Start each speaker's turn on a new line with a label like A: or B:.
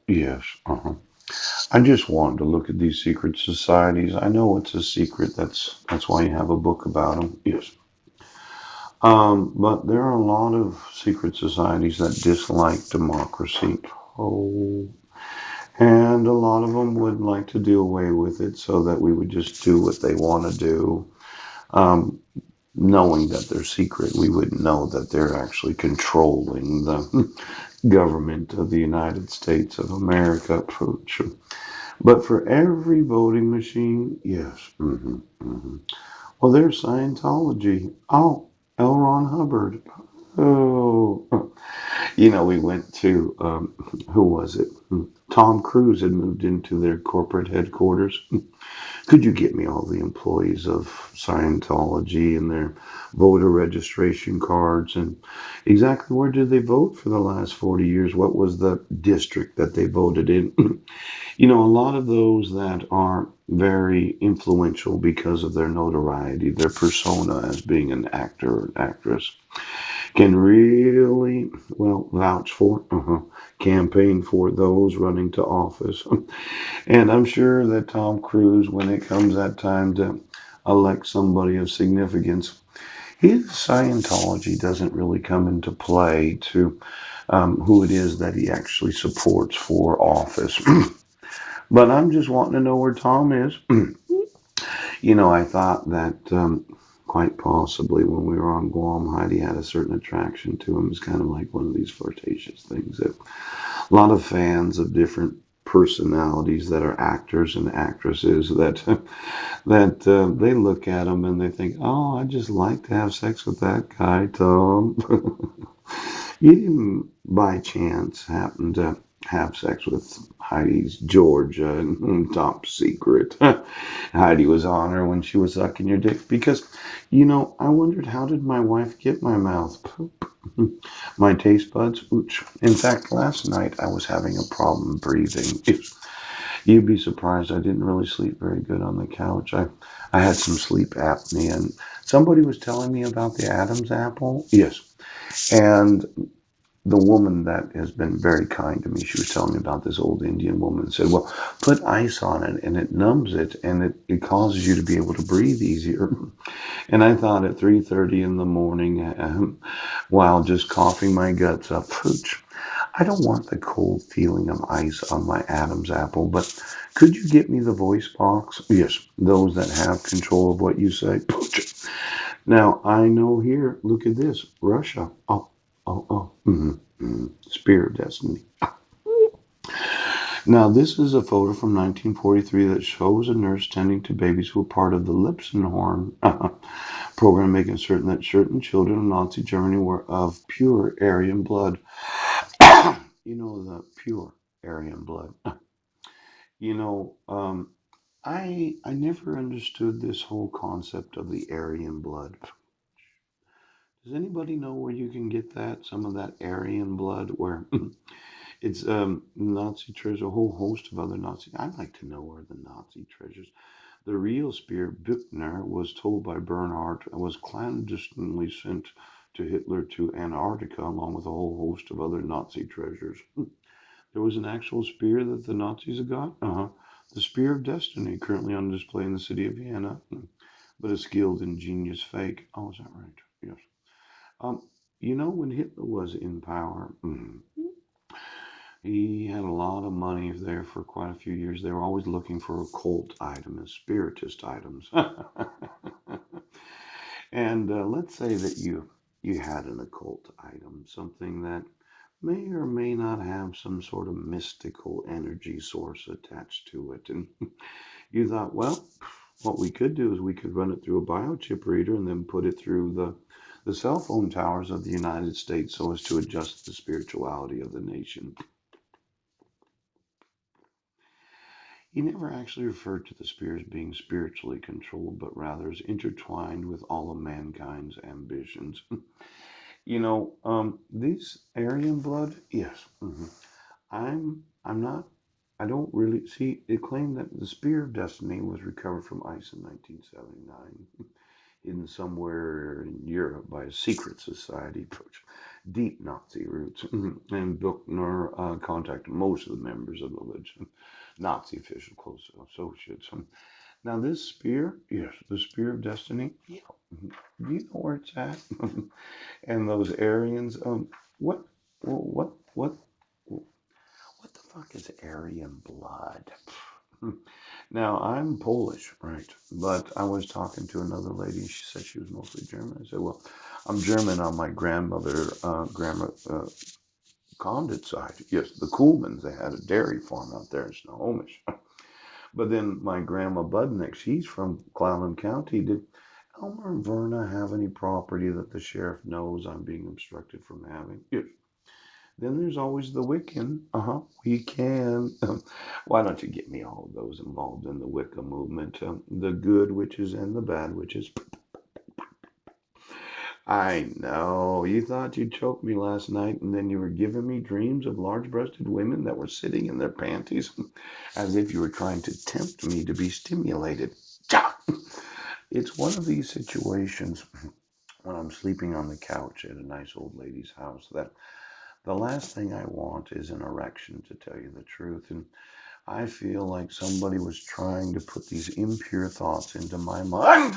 A: Yes. I just wanted to look at these secret societies. I know it's a secret. That's why you have a book about them. Yes. But there are a lot of secret societies that dislike democracy. Oh, and a lot of them would like to do away with it so that we would just do what they want to do. Um, Knowing that they're secret, we wouldn't know that they're actually controlling the government of the United States of America. But for every voting machine, yes. Well, there's Scientology. Oh, L. Ron Hubbard. Oh, we went to, who was it? Tom Cruise had moved into their corporate headquarters. Could you get me all the employees of Scientology and their voter registration cards and exactly where did they vote for the last 40 years? What was the district that they voted in? A lot of those that are very influential because of their notoriety, their persona as being an actor or an actress, can really, well, vouch for, campaign for those running to office. And I'm sure that Tom Cruise, when it comes that time to elect somebody of significance, his Scientology doesn't really come into play to who it is that he actually supports for office. But I'm just wanting to know where Tom is. I thought that quite possibly when we were on Guam, Heidi had a certain attraction to him. It's kind of like one of these flirtatious things that a lot of fans of different personalities that are actors and actresses that they look at him and they think, oh, I just like to have sex with that guy, Tom. You didn't by chance happen to have sex with Heidi's Georgia and top secret. Heidi was on her when she was sucking your dick because, I wondered how did my wife get my mouth poop? My taste buds. Ooch. In fact, last night I was having a problem breathing. You'd be surprised. I didn't really sleep very good on the couch. I had some sleep apnea, and somebody was telling me about the Adam's apple. Yes, and the woman that has been very kind to me, she was telling me about this old Indian woman and said, well, put ice on it and it numbs it and it causes you to be able to breathe easier. And I thought at 3:30 in the morning, while just coughing my guts up, pooch, I don't want the cold feeling of ice on my Adam's apple, but could you get me the voice box? Yes, those that have control of what you say. Pooch. Now, I know here, look at this, Russia. Oh, oh, oh. Spear of Destiny. Now, this is a photo from 1943 that shows a nurse tending to babies who were part of the Lipsenhorn program, making certain that certain children in Nazi Germany were of pure Aryan blood. The pure Aryan blood. You know, um, I never understood this whole concept of the Aryan blood. Does anybody know where you can get that? Some of that Aryan blood, where it's Nazi treasure, a whole host of other Nazi. I'd like to know where the Nazi treasures. The real spear, Büchner, was told by Bernhardt, was clandestinely sent to Hitler to Antarctica along with a whole host of other Nazi treasures. There was an actual spear that the Nazis had got. The Spear of Destiny, currently on display in the city of Vienna, but a skilled ingenious fake. Oh, is that right? Yes. Um, when Hitler was in power, he had a lot of money there for quite a few years. They were always looking for occult items, spiritist items. And let's say that you had an occult item, something that may or may not have some sort of mystical energy source attached to it. And you thought, well, what we could do is we could run it through a biochip reader and then put it through the cell phone towers of the United States so as to adjust the spirituality of the nation. He never actually referred to the spear as being spiritually controlled, but rather as intertwined with all of mankind's ambitions. These Aryan blood, yes. I'm not. I don't really see. It claimed that the spear of destiny was recovered from ice in 1979. hidden somewhere in Europe by a secret society, deep Nazi roots, and Buchner contacted most of the members of the Legion, Nazi official close associates. Now this spear, yes, the spear of destiny. Yeah, do you know where it's at? And those Aryans, what, what, what the fuck is Aryan blood? Now, I'm Polish, right? But I was talking to another lady. She said she was mostly German. I said, well, I'm German on my grandma Condit side. Yes, the Kuhlmans, they had a dairy farm out there in Snohomish. But then my grandma Budnick, she's from Clallam County. Did Elmer and Verna have any property that the sheriff knows I'm being obstructed from having? Yes. Then there's always the Wiccan. We can. Why don't you get me all of those involved in the Wicca movement? The good witches and the bad witches. I know. You thought you choked me last night, and then you were giving me dreams of large breasted women that were sitting in their panties as if you were trying to tempt me to be stimulated. It's one of these situations when I'm sleeping on the couch at a nice old lady's house that the last thing I want is an erection, to tell you the truth. And I feel like somebody was trying to put these impure thoughts into my mind.